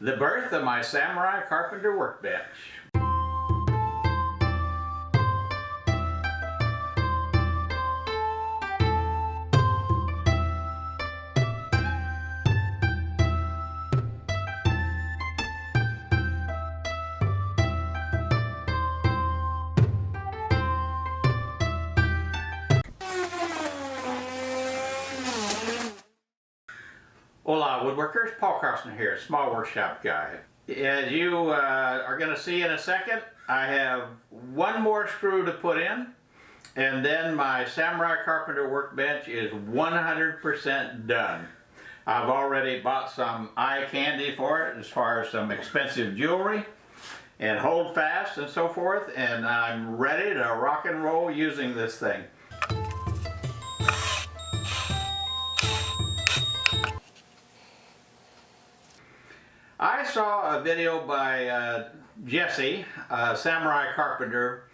The birth of my Samurai Carpenter Workbench. Hola woodworkers, Paul Carlson here, small workshop guy. As you are going to see in a second, I have one more screw to put in, and then my Samurai Carpenter Workbench is 100% done. I've already bought some eye candy for it as far as some expensive jewelry and hold fast and so forth, and I'm ready to rock and roll using this thing. I saw a video by Jesse, Samurai Carpenter,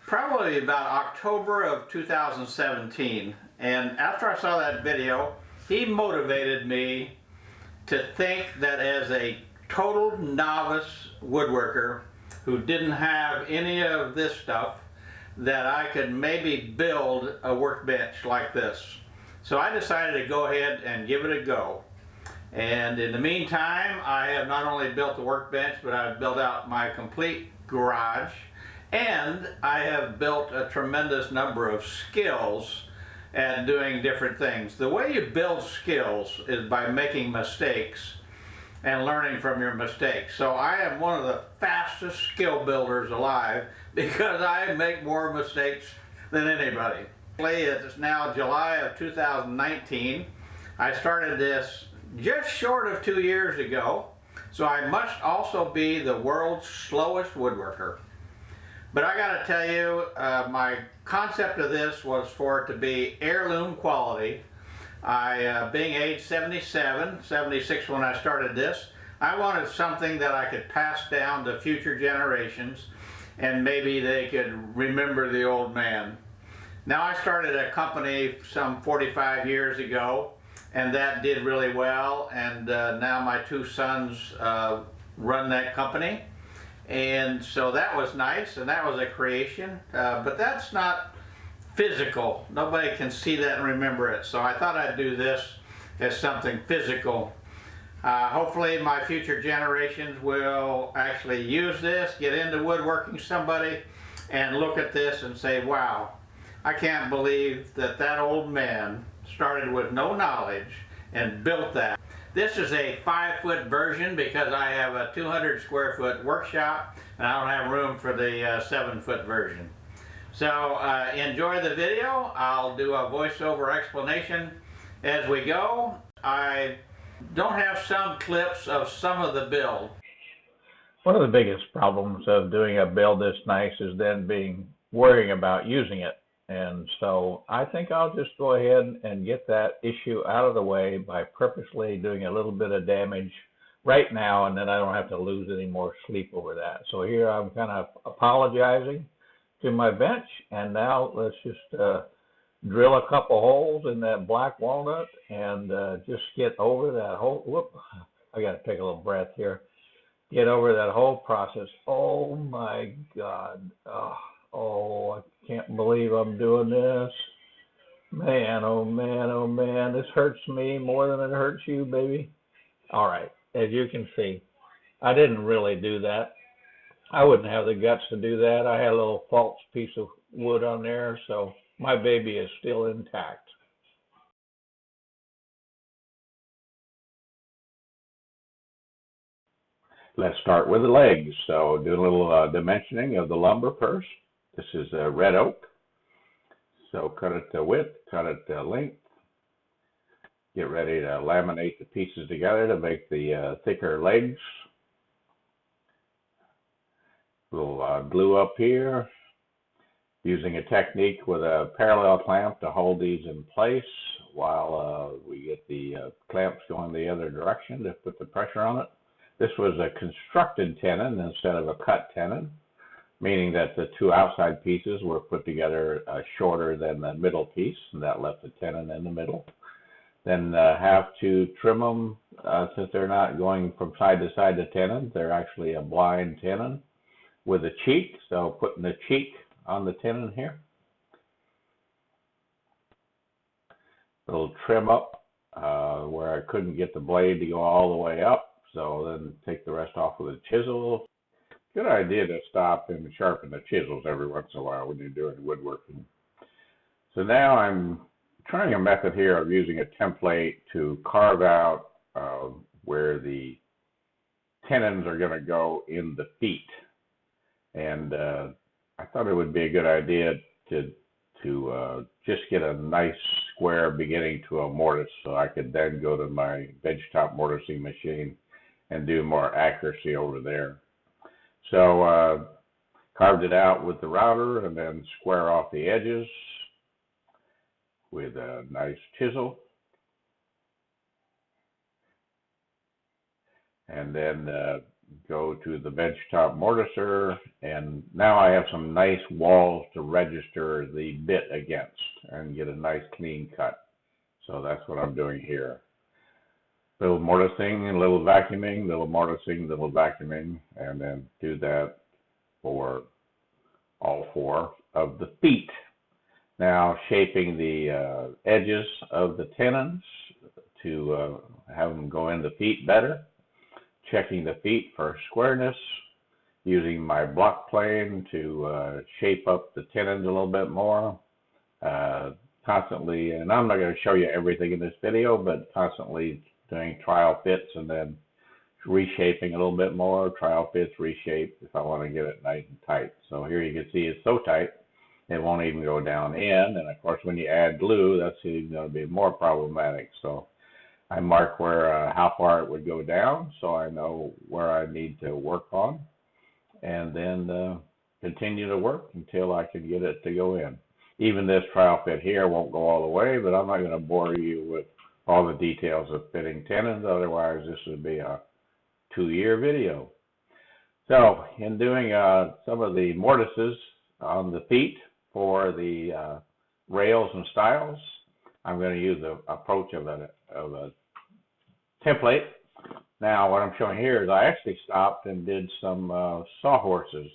probably about October of 2017. And after I saw that video, he motivated me to think that as a total novice woodworker who didn't have any of this stuff, that I could maybe build a workbench like this. So I decided to go ahead and give it a go. And in the meantime, I have not only built the workbench, but I've built out my complete garage, and I have built a tremendous number of skills at doing different things. The way you build skills is by making mistakes and learning from your mistakes. So I am one of the fastest skill builders alive because I make more mistakes than anybody. It's now July of 2019. I started this just short of 2 years ago, so I must also be the world's slowest woodworker. But I gotta tell you, my concept of this was for it to be heirloom quality. Being age 77, 76 when I started this, I wanted something that I could pass down to future generations and maybe they could remember the old man. Now I started a company some 45 years ago, and that did really well, and now my two sons run that company, and so that was nice, and that was a creation, but that's not physical. Nobody can see that and remember it, so I thought I'd do this as something physical. Hopefully my future generations will actually use this, get into woodworking somebody, and look at this and say, wow, I can't believe that that old man started with no knowledge and built that. This is a 5-foot version because I have a 200 square foot workshop and I don't have room for the 7-foot version. So enjoy the video. I'll do a voiceover explanation as we go. I don't have some clips of some of the build. One of the biggest problems of doing a build this nice is then worrying about using it. And so I think I'll just go ahead and get that issue out of the way by purposely doing a little bit of damage right now, and then I don't have to lose any more sleep over that. So here I'm kind of apologizing to my bench, and now let's just drill a couple holes in that black walnut and just get over that whole, whoop, I got to take a little breath here, get over that whole process. Oh my God. Oh, I can't believe I'm doing this. Man, oh man, oh man. This hurts me more than it hurts you, baby. All right, as you can see, I didn't really do that. I wouldn't have the guts to do that. I had a little false piece of wood on there, so my baby is still intact. Let's start with the legs. So do a little dimensioning of the lumber first. This is red oak. So cut it to width, cut it to length. Get ready to laminate the pieces together to make the thicker legs. A little glue up here. Using a technique with a parallel clamp to hold these in place while we get the clamps going the other direction to put the pressure on it. This was a constructed tenon instead of a cut tenon, meaning that the two outside pieces were put together shorter than the middle piece, and that left the tenon in the middle. then have to trim them since they're not going from side to side to tenon. They're actually a blind tenon with a cheek. So putting the cheek on the tenon here. Little trim up where I couldn't get the blade to go all the way up. So then take the rest off with a chisel. Good idea to stop and sharpen the chisels every once in a while when you're doing woodworking. So now I'm trying a method here of using a template to carve out where the tenons are going to go in the feet. And I thought it would be a good idea to just get a nice square beginning to a mortise, so I could then go to my benchtop mortising machine and do more accuracy over there. So carved it out with the router and then square off the edges with a nice chisel. And then go to the benchtop mortiser, and now I have some nice walls to register the bit against and get a nice clean cut. So that's what I'm doing here. Little mortising, little vacuuming, little mortising, little vacuuming, and then do that for all four of the feet. Now shaping the edges of the tenons to have them go in the feet better. Checking the feet for squareness. Using my block plane to shape up the tenons a little bit more. Constantly, and I'm not going to show you everything in this video, but constantly doing trial fits and then reshaping a little bit more. Trial fits, reshape if I want to get it nice and tight. So here you can see it's so tight it won't even go down in, and of course when you add glue that's even going to be more problematic. So I mark where how far it would go down so I know where I need to work on, and then continue to work until I can get it to go in. Even this trial fit here won't go all the way, but I'm not going to bore you with all the details of fitting tenons, otherwise this would be a 2-year video. So in doing some of the mortises on the feet for the rails and stiles, I'm going to use the approach of a template. Now what I'm showing here is I actually stopped and did some sawhorses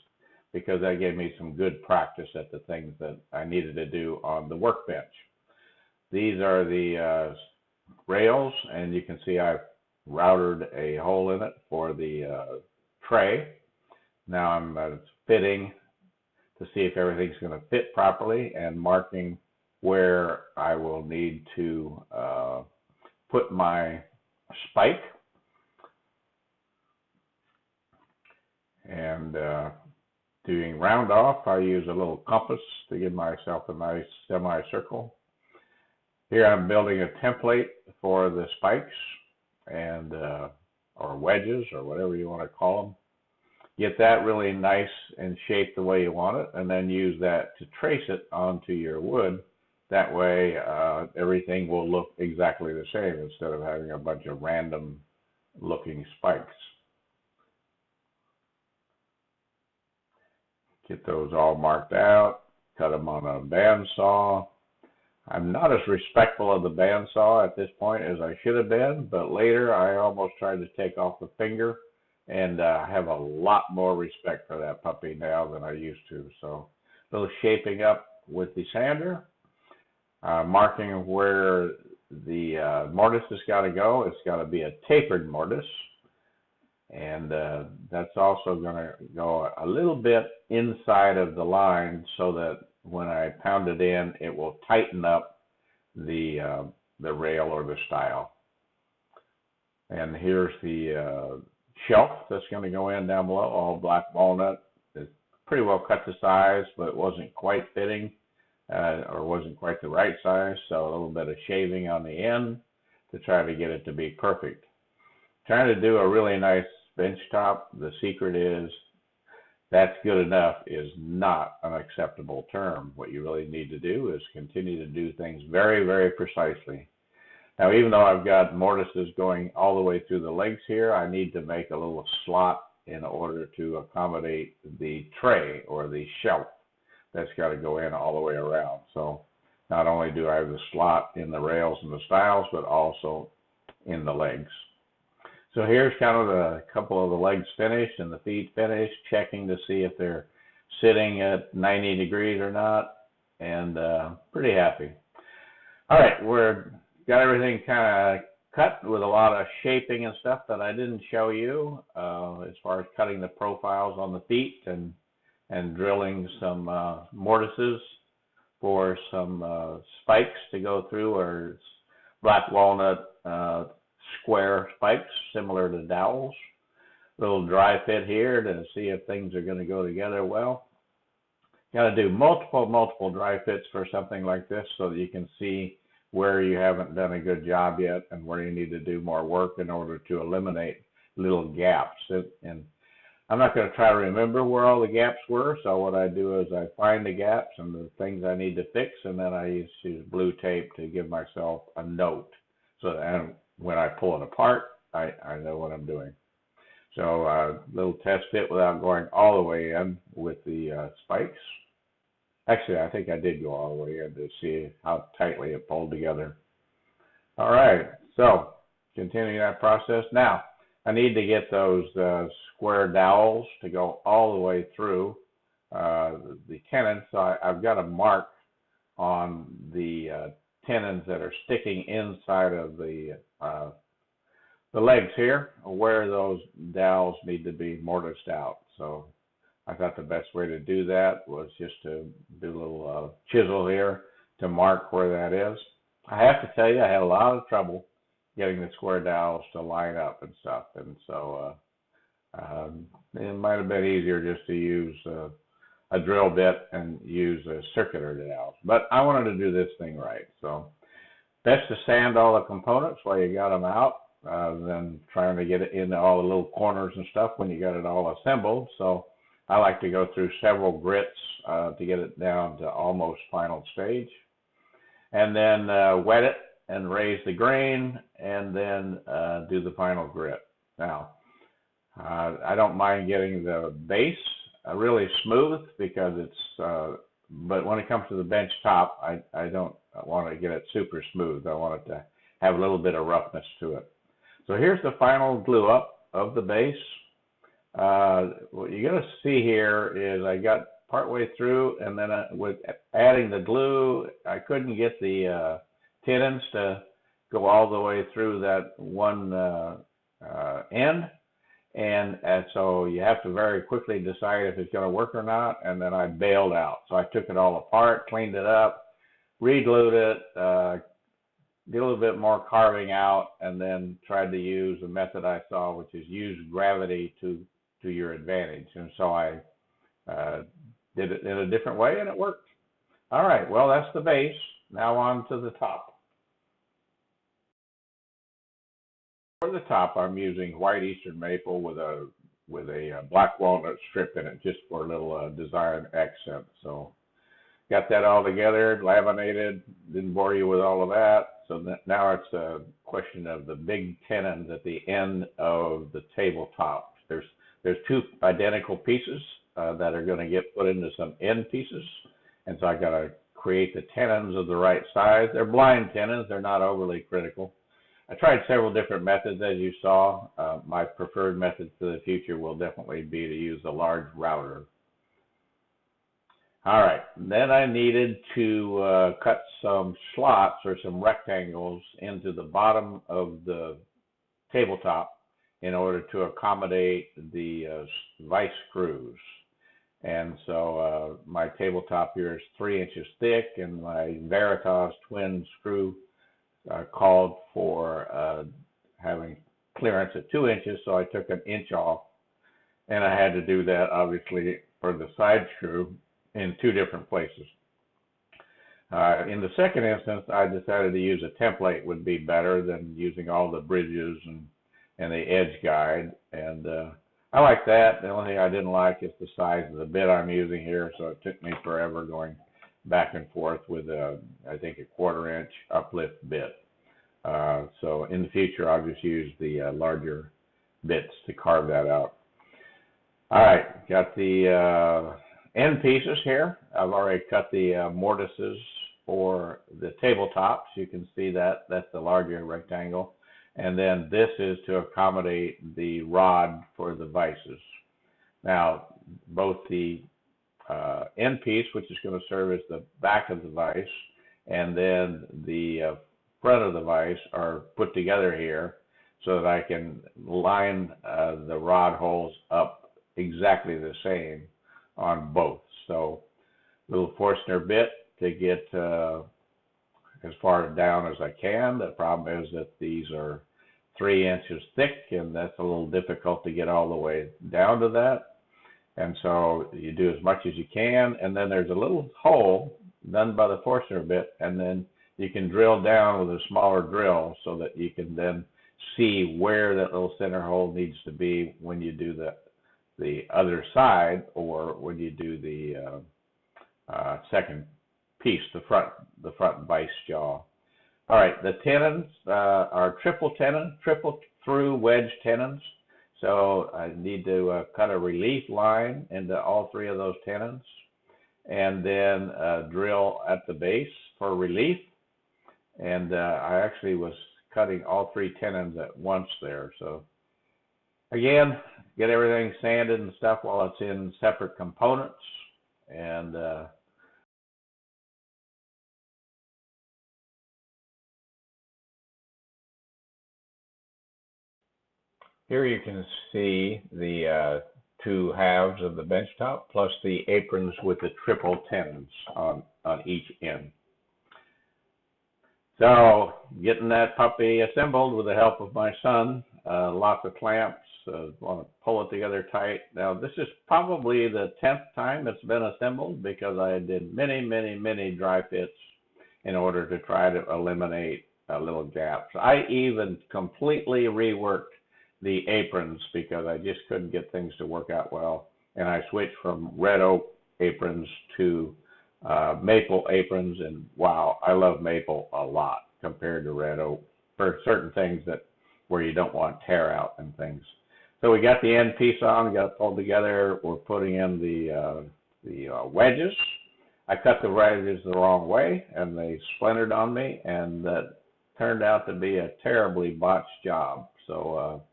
because that gave me some good practice at the things that I needed to do on the workbench. These are the rails, and you can see I've routed a hole in it for the tray. Now I'm fitting to see if everything's going to fit properly and marking where I will need to put my spike, and doing round off, I use a little compass to give myself a nice semicircle. Here I'm building a template for the spikes and or wedges or whatever you want to call them. Get that really nice and shaped the way you want it, and then use that to trace it onto your wood. That way everything will look exactly the same instead of having a bunch of random looking spikes. Get those all marked out, cut them on a bandsaw. I'm not as respectful of the bandsaw at this point as I should have been, but later I almost tried to take off the finger, and I have a lot more respect for that puppy now than I used to. So a little shaping up with the sander, marking where the mortise has got to go. It's got to be a tapered mortise. And that's also going to go a little bit inside of the line so that when I pound it in, it will tighten up the rail or the stile. And here's the shelf that's going to go in down below, all black walnut. It's pretty well cut to size, but it wasn't quite fitting or wasn't quite the right size, so a little bit of shaving on the end to try to get it to be perfect. Trying to do a really nice bench top, the secret is that's good enough is not an acceptable term. What you really need to do is continue to do things very, very precisely. Now, even though I've got mortises going all the way through the legs here, I need to make a little slot in order to accommodate the tray or the shelf that's got to go in all the way around. So Not only do I have the slot in the rails and the stiles, but also in the legs. So here's kind of a couple of the legs finished and the feet finished, checking to see if they're sitting at 90 degrees or not, and pretty happy. All right, we're got everything kind of cut with a lot of shaping and stuff that I didn't show you as far as cutting the profiles on the feet and drilling some mortises for some spikes to go through, or black walnut square spikes similar to dowels. Little dry fit here to see if things are going to go together well. Got to do multiple dry fits for something like this so that you can see where you haven't done a good job yet and where you need to do more work in order to eliminate little gaps. And I'm not going to try to remember where all the gaps were, so what I do is I find the gaps and the things I need to fix, and then I use blue tape to give myself a note so that when I pull it apart, I know what I'm doing. So a little test fit without going all the way in with the spikes. Actually, I think I did go all the way in to see how tightly it pulled together. All right, so continuing that process. Now, I need to get those square dowels to go all the way through the tenon. So I've got a mark on the tenons that are sticking inside of the legs here, where those dowels need to be mortised out. So I thought the best way to do that was just to do a little chisel here to mark where that is. I have to tell you, I had a lot of trouble getting the square dowels to line up and stuff, and so it might have been easier just to use a drill bit and use a circular dowels. But I wanted to do this thing right, so best to sand all the components while you got them out, than trying to get it into all the little corners and stuff when you got it all assembled. So I like to go through several grits to get it down to almost final stage, and then wet it and raise the grain, and then do the final grit. Now, I don't mind getting the base really smooth because it's, but when it comes to the bench top, I don't want to get it super smooth. I want it to have a little bit of roughness to it. So here's the final glue up of the base. What you're going to see here is I got partway through, and then with adding the glue, I couldn't get the tenons to go all the way through that one end, and so you have to very quickly decide if it's going to work or not, and then I bailed out. So I took it all apart, cleaned it up, re-glued it, did a little bit more carving out, and then tried to use the method I saw, which is use gravity to your advantage. And so I did it in a different way, and it worked. All right, well, that's the base. Now on to the top. For the top, I'm using white Eastern maple with a black walnut strip in it, just for a little design accent. So got that all together, laminated. Didn't bore you with all of that. So now it's a question of the big tenons at the end of the tabletop. There's two identical pieces that are going to get put into some end pieces, and so I got to create the tenons of the right size. They're blind tenons; they're not overly critical. I tried several different methods, as you saw. My preferred method for the future will definitely be to use a large router. All right, then I needed to cut some slots or some rectangles into the bottom of the tabletop in order to accommodate the vice screws. And so my tabletop here is 3 inches thick, and my Veritas twin screw called for having clearance at 2 inches, so I took an inch off, and I had to do that obviously for the side screw in 2 different places. In the second instance, I decided to use a template would be better than using all the bridges and the edge guide, and I like that. The only thing I didn't like is the size of the bit I'm using here, so it took me forever going back and forth with I think a 1/4 inch uplift bit. So in the future, I'll just use the larger bits to carve that out. All right, got the end pieces here. I've already cut the mortises for the tabletops. You can see that that's the larger rectangle. And then this is to accommodate the rod for the vices. Now, both the end piece, which is going to serve as the back of the vise, and then the front of the vise are put together here so that I can line the rod holes up exactly the same on both. So, little Forstner bit to get as far down as I can. The problem is that these are 3 inches thick, and that's a little difficult to get all the way down to that. And so you do as much as you can, and then there's a little hole done by the Forstner bit, and then you can drill down with a smaller drill so that you can then see where that little center hole needs to be when you do the other side, or when you do the second piece, the front vice jaw. All right, the tenons are triple through wedge tenons. So I need to cut a relief line into all 3 of those tenons, and then drill at the base for relief. And I actually was cutting all 3 tenons at once there. So again, get everything sanded and stuff while it's in separate components. And here you can see the 2 halves of the bench top plus the aprons with the triple tenons on each end. So getting that puppy assembled with the help of my son, lots of clamps, want to pull it together tight. Now this is probably the 10th time it's been assembled, because I did many dry fits in order to try to eliminate little gaps. I even completely reworked the aprons because I just couldn't get things to work out well, and I switched from red oak aprons to maple aprons, and wow, I love maple a lot compared to red oak for certain things where you don't want tear out and things. So we got the end piece on, got it pulled together. We're putting in the wedges. I cut the wedges the wrong way, and they splintered on me, and that turned out to be a terribly botched job. So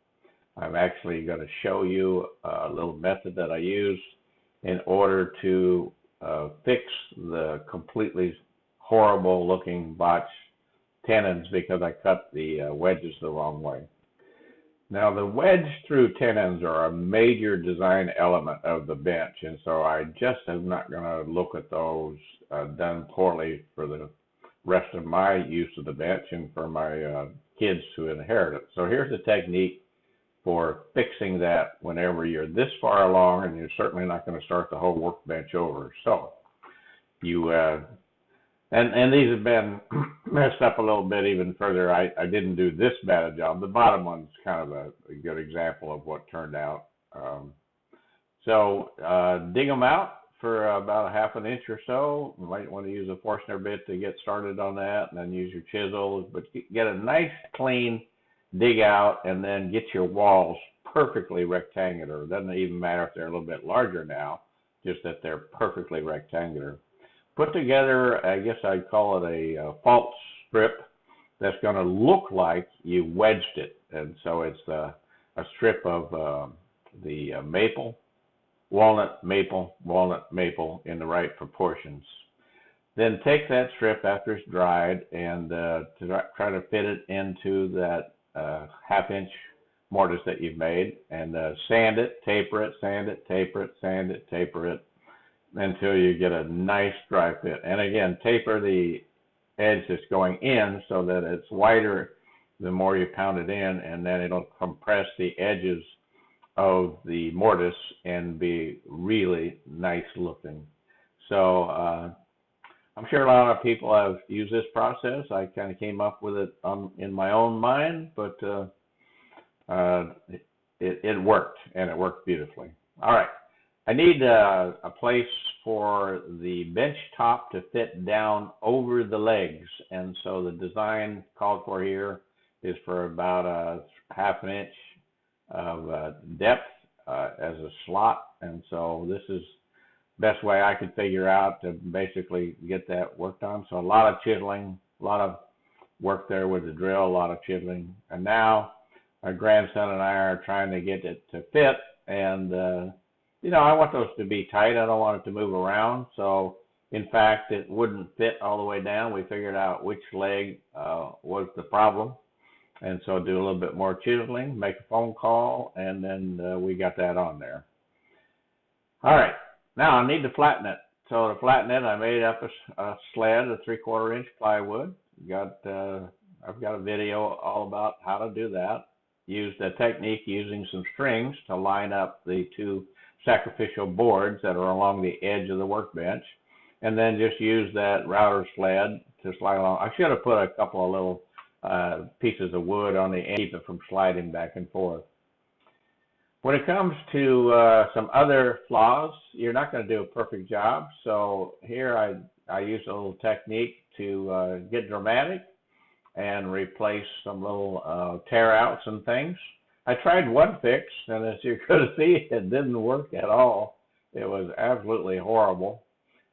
I'm actually going to show you a little method that I use in order to fix the completely horrible looking botched tenons because I cut the wedges the wrong way. Now the wedge through tenons are a major design element of the bench, and so I just am not going to look at those done poorly for the rest of my use of the bench and for my kids to inherit it. So here's a technique for fixing that whenever you're this far along, and you're certainly not going to start the whole workbench over. So you and these have been messed up a little bit even further. I didn't do this bad a job. The bottom one's kind of a good example of what turned out. So dig them out for about a ½ inch or so. You might want to use a Forstner bit to get started on that, and then use your chisel. But get a nice clean dig out, and then get your walls perfectly rectangular. It doesn't even matter if they're a little bit larger now, just that they're perfectly rectangular. Put together, I guess I'd call it a false strip that's going to look like you wedged it. And so it's a strip of the maple, walnut, maple in the right proportions. Then take that strip after it's dried and try to fit it into that ½ inch mortise that you've made, and sand it, taper it, sand it, taper it, sand it, taper it, until you get a nice dry fit. And again, taper the edge that's going in so that it's wider the more you pound it in, and then it'll compress the edges of the mortise and be really nice looking. So I'm sure a lot of people have used this process. I kind of came up with it in my own mind, but it worked, and it worked beautifully. All right. I need a place for the bench top to fit down over the legs, and so the design called for here is for about a ½ inch of depth as a slot, and so this is best way I could figure out to basically get that worked on. So a lot of chiseling, a lot of work there with the drill, a lot of chiseling. And now my grandson and I are trying to get it to fit. And, I want those to be tight. I don't want it to move around. So, in fact, it wouldn't fit all the way down. We figured out which leg was the problem. And so do a little bit more chiseling, make a phone call, and then we got that on there. All right. Now I need to flatten it. So to flatten it, I made up a sled, a 3/4 inch plywood. I've got a video all about how to do that. Used a technique using some strings to line up the two sacrificial boards that are along the edge of the workbench, and then just use that router sled to slide along. I should have put a couple of little pieces of wood on the end to keep it from sliding back and forth. When it comes to some other flaws, you're not going to do a perfect job. So here I use a little technique to get dramatic and replace some little tear outs and things. I tried one fix, and as you could see, it didn't work at all. It was absolutely horrible.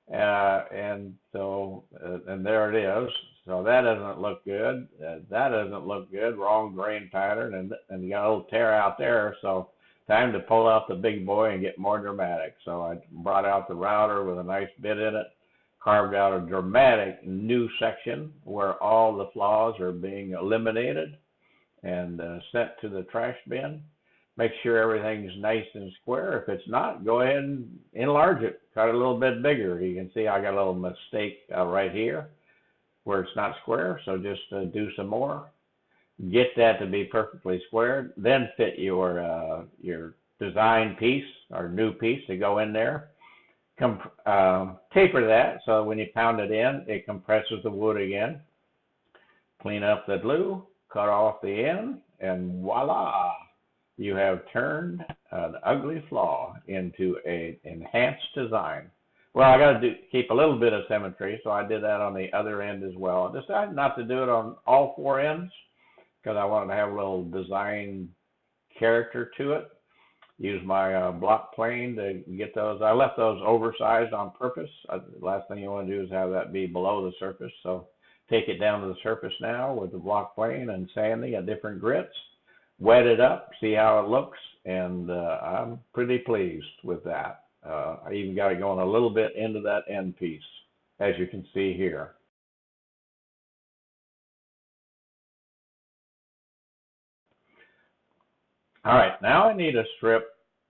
And there it is. So that doesn't look good. That doesn't look good. Wrong grain pattern, and you got a little tear out there. So time to pull out the big boy and get more dramatic. So I brought out the router with a nice bit in it, carved out a dramatic new section where all the flaws are being eliminated and sent to the trash bin. Make sure everything's nice and square. If it's not, go ahead and enlarge it. Cut it a little bit bigger. You can see I got a little mistake right here where it's not square, so just do some more. Get that to be perfectly squared. Then fit your design piece or new piece to go in there. Taper that so when you pound it in, it compresses the wood again. Clean up the glue, cut off the end, and voila! You have turned an ugly flaw into an enhanced design. Well, I got to keep a little bit of symmetry, so I did that on the other end as well. I decided not to do it on all four ends because I wanted to have a little design character to it. Use my block plane to get those. I left those oversized on purpose. The last thing you want to do is have that be below the surface. So take it down to the surface now with the block plane and sanding at different grits. Wet it up, see how it looks, and I'm pretty pleased with that. I even got it going a little bit into that end piece, as you can see here. All right, now I need a strip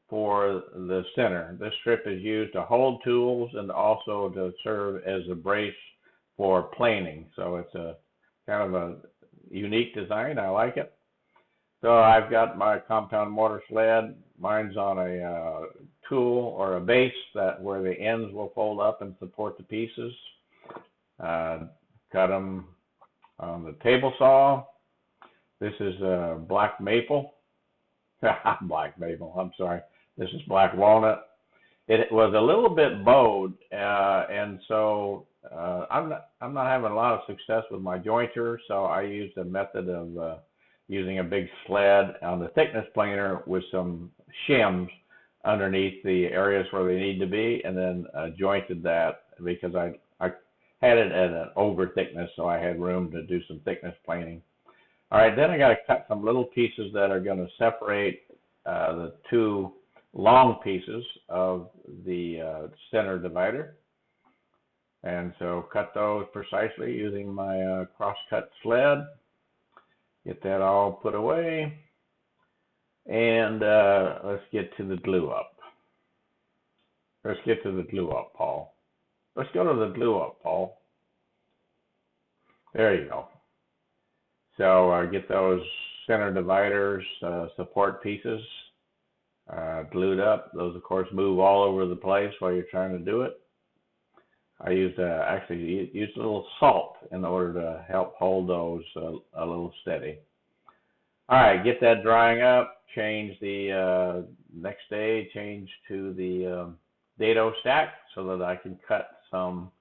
for the center. This strip is used to hold tools and also to serve as a brace for planing. So it's a kind of a unique design. I like it. So I've got my compound mortar sled. Mine's on a tool or a base where the ends will fold up and support the pieces. Cut them on the table saw. This is black maple. Black maple, I'm sorry. This is black walnut. It was a little bit bowed, and so I'm not having a lot of success with my jointer, so I used a method of using a big sled on the thickness planer with some shims underneath the areas where they need to be, and then jointed that because I had it at an over thickness, so I had room to do some thickness planing. All right, then I got to cut some little pieces that are going to separate the two long pieces of the center divider. And so cut those precisely using my cross-cut sled. Get that all put away. And let's get to the glue up. Let's get to the glue up, Paul. Let's go to the glue up, Paul. There you go. So get those center dividers, support pieces glued up. Those, of course, move all over the place while you're trying to do it. I used actually used a little salt in order to help hold those a little steady. All right, get that drying up. Change the next day. Change to the dado stack so that I can cut some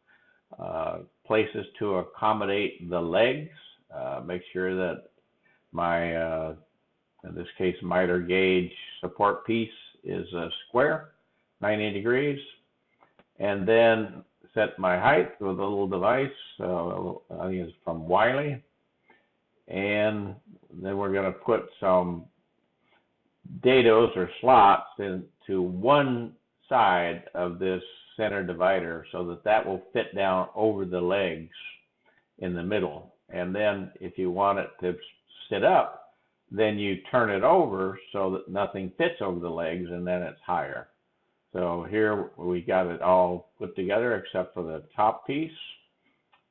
places to accommodate the legs. Make sure that my, in this case, miter gauge support piece is square, 90 degrees. and then set my height with a little device. I think it's from Wiley. And then we're going to put some dedos or slots into one side of this center divider so that that will fit down over the legs in the middle. And then if you want it to sit up, then you turn it over so that nothing fits over the legs, and then it's higher. So here we got it all put together except for the top piece.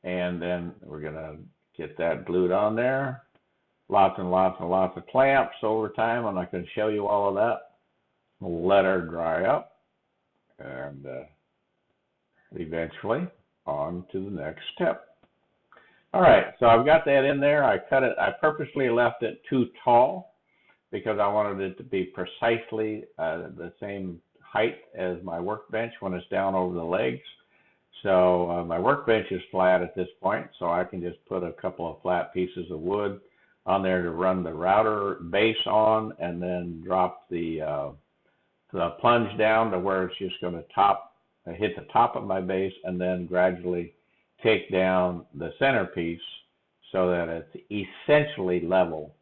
And then we're going to get that glued on there. Lots and lots and lots of clamps over time. I'm not going to show you all of that. We'll let her dry up. And eventually on to the next step. All right, so I've got that in there. I cut it. I purposely left it too tall because I wanted it to be precisely the same height as my workbench when it's down over the legs. So my workbench is flat at this point, so I can just put a couple of flat pieces of wood on there to run the router base on, and then drop the plunge down to where it's just going to hit the top of my base, and then gradually take down the centerpiece so that it's essentially level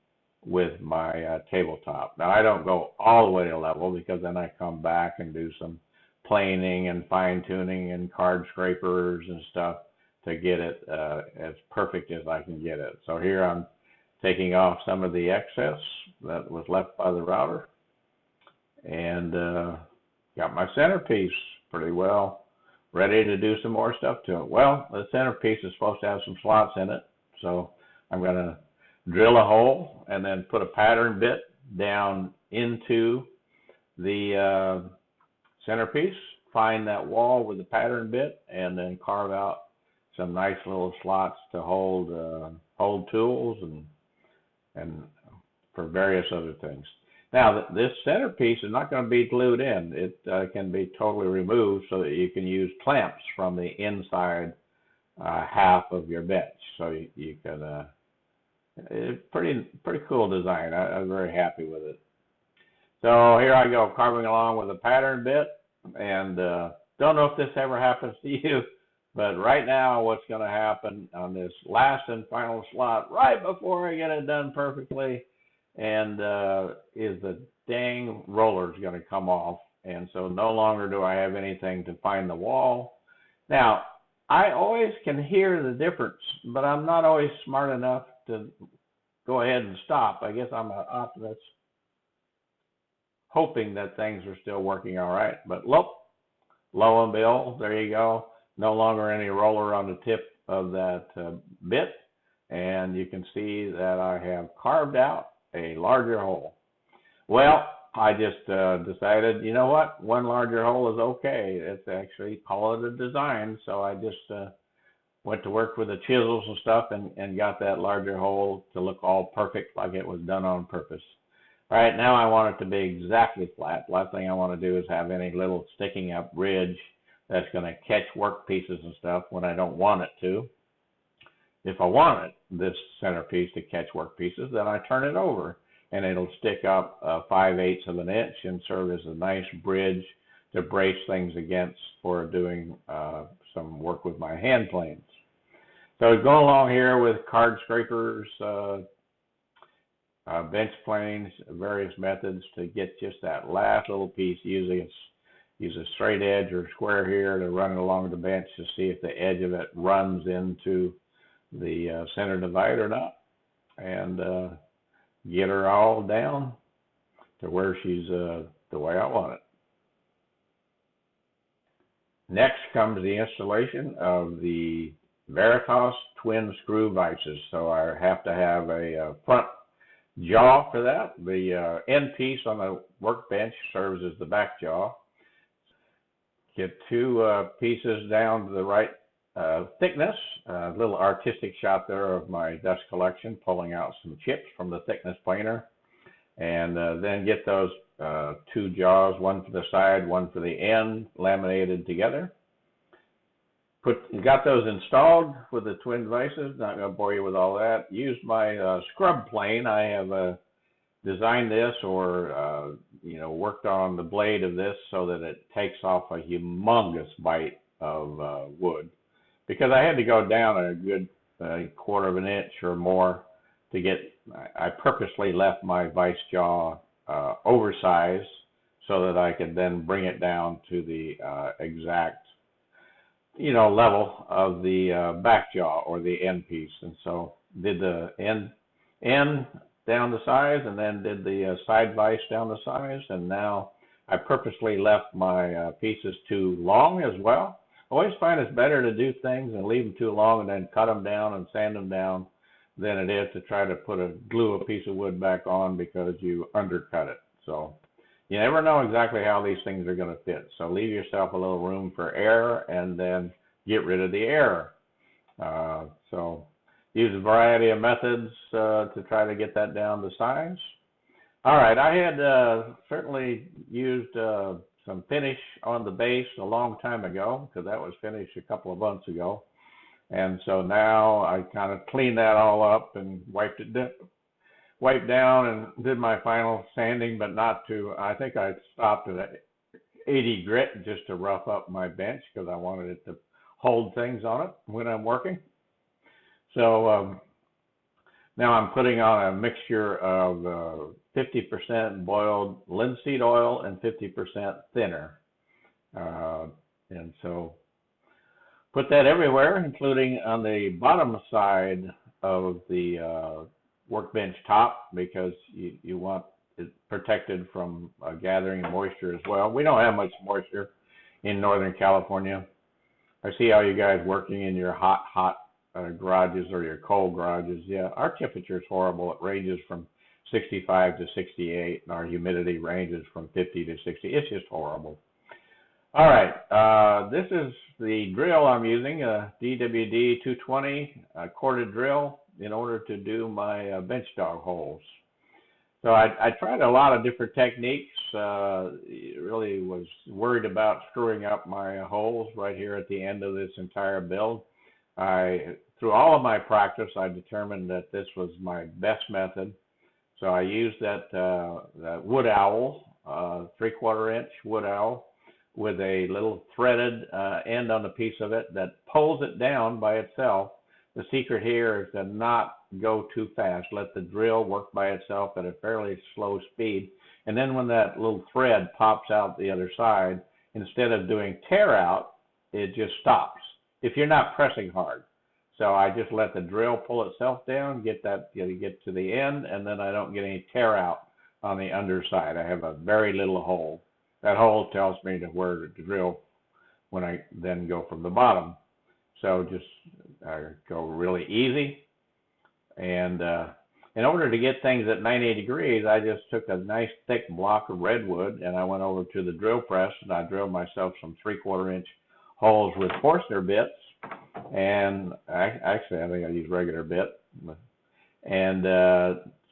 with my tabletop. Now, I don't go all the way to level because then I come back and do some planing and fine tuning and card scrapers and stuff to get it as perfect as I can get it. So here I'm taking off some of the excess that was left by the router, and got my centerpiece pretty well ready to do some more stuff to it. Well, the centerpiece is supposed to have some slots in it, so I'm going to drill a hole and then put a pattern bit down into the centerpiece, find that wall with the pattern bit, and then carve out some nice little slots to hold tools and for various other things. Now, this centerpiece is not going to be glued in. It can be totally removed so that you can use clamps from the inside half of your bench. So you can, it's pretty cool design. I'm very happy with it. So here I go, carving along with a pattern bit, and don't know if this ever happens to you, but right now what's going to happen on this last and final slot, right before I get it done perfectly, and is the dang roller is going to come off, and so no longer do I have anything to find the wall. Now, I always can hear the difference, but I'm not always smart enough to go ahead and stop. I guess I'm an optimist, hoping that things are still working all right. But lo and behold, there you go. No longer any roller on the tip of that bit, and you can see that I have carved out a larger hole. Well, I just decided, you know what, one larger hole is okay. It's actually, call it a design. So I just went to work with the chisels and stuff and got that larger hole to look all perfect, like it was done on purpose. All right, now I want it to be exactly flat. Last thing I want to do is have any little sticking up ridge that's going to catch work pieces and stuff when I don't want it to. If I want this centerpiece to catch work pieces, then I turn it over, and it'll stick up 5/8 of an inch and serve as a nice bridge to brace things against for doing some work with my hand planes. So go along here with card scrapers, bench planes, various methods to get just that last little piece. Usually use a straight edge or square here to run it along the bench to see if the edge of it runs into the center divide or not, and get her all down to where she's the way I want it. Next comes the installation of the Veritas twin screw vices. So I have to have a front jaw for that. The end piece on the workbench serves as the back jaw. Get two pieces down to the right thickness. A little artistic shot there of my dust collection, pulling out some chips from the thickness planer. And then get those two jaws, one for the side, one for the end, laminated together. Got those installed with the twin vices. Not going to bore you with all that. Used my scrub plane. I have designed this or worked on the blade of this so that it takes off a humongous bite of wood, because I had to go down a good quarter of an inch or more to get. I purposely left my vice jaw oversized so that I could then bring it down to the exact level of the back jaw or the end piece. And so did the end down the size, and then did the side vise down the size, and now I purposely left my pieces too long as well. I always find it's better to do things and leave them too long and then cut them down and sand them down than it is to try to glue a piece of wood back on because you undercut it. So you never know exactly how these things are going to fit. So leave yourself a little room for error and then get rid of the error. So use a variety of methods to try to get that down to size. All right, I had certainly used some finish on the base a long time ago, because that was finished a couple of months ago. And so now I kind of cleaned that all up and wiped down and did my final sanding, but not to, I think I stopped at 80 grit just to rough up my bench because I wanted it to hold things on it when I'm working. So now I'm putting on a mixture of 50% boiled linseed oil and 50% thinner. And so put that everywhere, including on the bottom side of the workbench top, because you want it protected from gathering moisture as well. We don't have much moisture in Northern California. I see all you guys working in your hot garages or your cold garages. Yeah, our temperature is horrible. It ranges from 65 to 68, and our humidity ranges from 50 to 60. It's just horrible. All right, this is the drill I'm using, a DWD 220 corded drill, in order to do my bench dog holes. So I tried a lot of different techniques. Really was worried about screwing up my holes right here at the end of this entire build. Through all of my practice, I determined that this was my best method. So I used that wood owl, 3/4 inch wood owl, with a little threaded end on the piece of it that pulls it down by itself. The secret here is to not go too fast. Let the drill work by itself at a fairly slow speed. And then when that little thread pops out the other side, instead of doing tear out, it just stops if you're not pressing hard. So I just let the drill pull itself down, get to the end, and then I don't get any tear out on the underside. I have a very little hole. That hole tells me to where to drill when I then go from the bottom. So just go really easy. And in order to get things at 90 degrees, I just took a nice thick block of redwood and I went over to the drill press and I drilled myself some 3/4 inch holes with Forstner bits. And actually, I think I used regular bit. And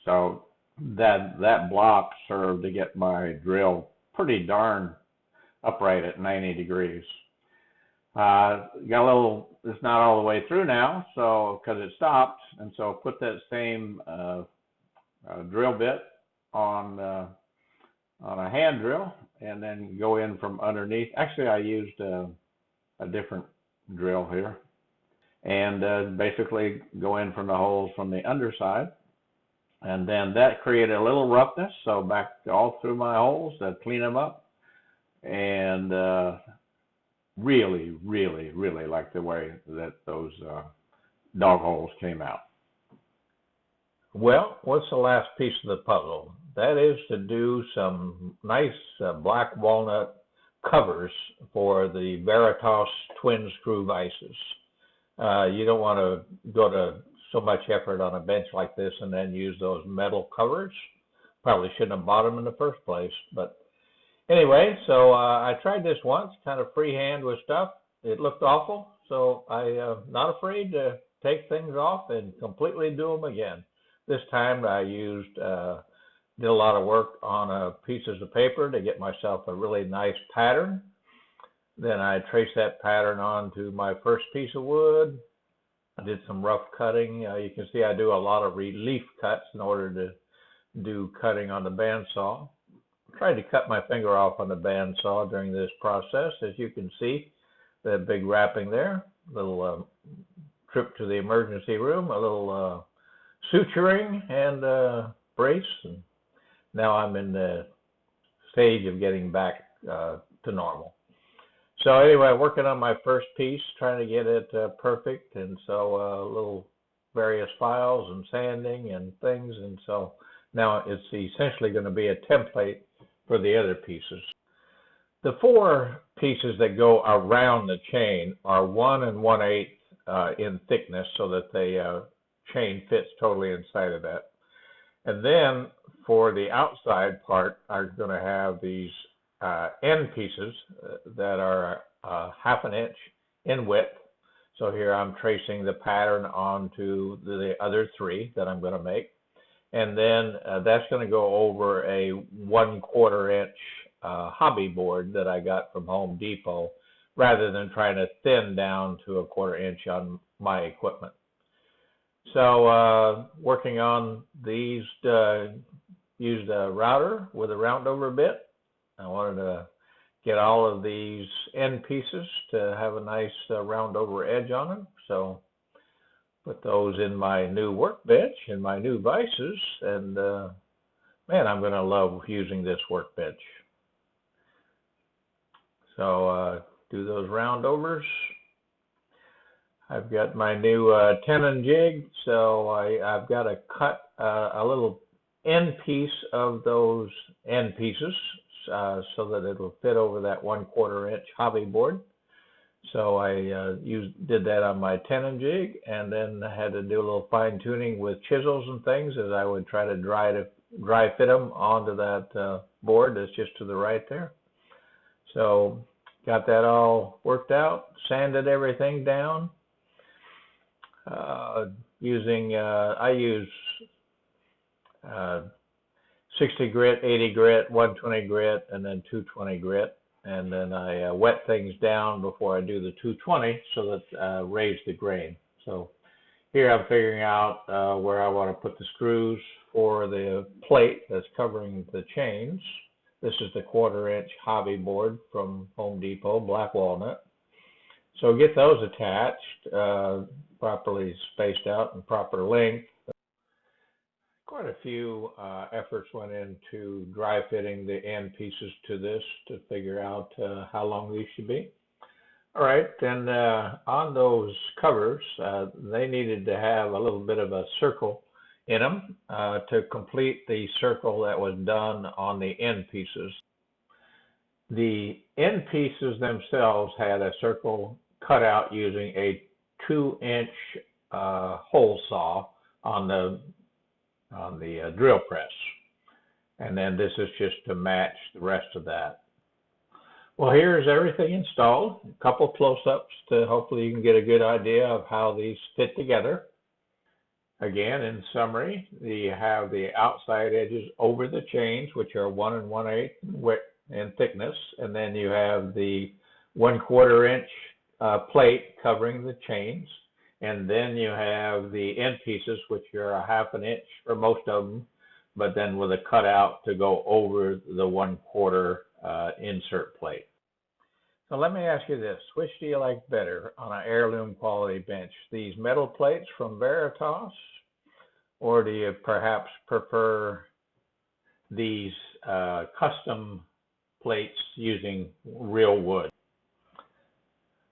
so that block served to get my drill pretty darn upright at 90 degrees. Got a little, it's not all the way through now, so because it stopped, and so put that same drill bit on a hand drill, and then go in from underneath. Actually, I used a different drill here, and basically go in from the holes from the underside, and then that created a little roughness. So back all through my holes to clean them up, and really like the way that those dog holes came out. Well, what's the last piece of the puzzle? That is to do some nice black walnut covers for the Veritas twin screw vices. You don't want to go to so much effort on a bench like this and then use those metal covers. Probably shouldn't have bought them in the first place, but anyway, so I tried this once, kind of freehand with stuff. It looked awful, so I'm not afraid to take things off and completely do them again. This time I did a lot of work on pieces of paper to get myself a really nice pattern. Then I traced that pattern onto my first piece of wood. I did some rough cutting. You can see I do a lot of relief cuts in order to do cutting on the bandsaw. Tried to cut my finger off on the bandsaw during this process. As you can see, that big wrapping there, little trip to the emergency room, a little suturing and brace, and now I'm in the stage of getting back to normal. So anyway, working on my first piece, trying to get it perfect, and so little various files and sanding and things, and so now it's essentially going to be a template for the other pieces. The 4 pieces that go around the chain are 1 1/8 in thickness, so that the chain fits totally inside of that. And then for the outside part, I'm going to have these end pieces that are 1/2 inch in width. So here I'm tracing the pattern onto the other 3 that I'm going to make. And then that's going to go over a 1/4 inch hobby board that I got from Home Depot, rather than trying to thin down to a 1/4 inch on my equipment. So working on these, used a router with a round over bit. I wanted to get all of these end pieces to have a nice round over edge on them. So put those in my new workbench and my new vices, and man, I'm going to love using this workbench. So do those round overs. I've got my new tenon jig, so I've got to cut a little end piece of those end pieces so that it'll fit over that 1/4 inch hobby board. So I did that on my tenon jig, and then I had to do a little fine tuning with chisels and things as I would try to dry fit them onto that board that's just to the right there. So got that all worked out, sanded everything down. I use 60 grit, 80 grit, 120 grit, and then 220 grit. And then I wet things down before I do the 220 so that raise the grain. So here I'm figuring out where I want to put the screws for the plate that's covering the chains. This is the 1/4 inch hobby board from Home Depot, black walnut. So get those attached, properly spaced out and proper length. Quite a few efforts went into dry fitting the end pieces to this to figure out how long these should be. All right, then on those covers, they needed to have a little bit of a circle in them to complete the circle that was done on the end pieces. The end pieces themselves had a circle cut out using a 2-inch hole saw on the drill press, and then this is just to match the rest of that. Well, here's everything installed. A couple close-ups to hopefully you can get a good idea of how these fit together. Again, in summary, you have the outside edges over the chains, which are 1 1/8 width in thickness, and then you have the 1/4 inch plate covering the chains. And then you have the end pieces, which are 1/2 inch for most of them, but then with a cutout to go over the 1/4 insert plate. So let me ask you this, which do you like better on an heirloom quality bench? These metal plates from Veritas, or do you perhaps prefer these custom plates using real wood?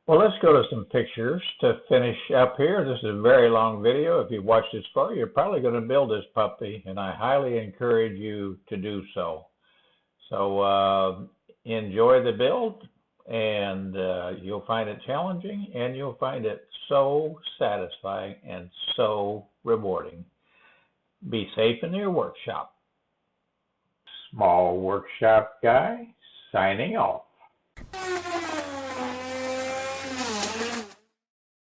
Well, let's go to some pictures to finish up here. This is a very long video. If you've watched this far, you're probably going to build this puppy, and I highly encourage you to do so. So enjoy the build, and you'll find it challenging, and you'll find it so satisfying and so rewarding. Be safe in your workshop. Small Workshop Guy, signing off.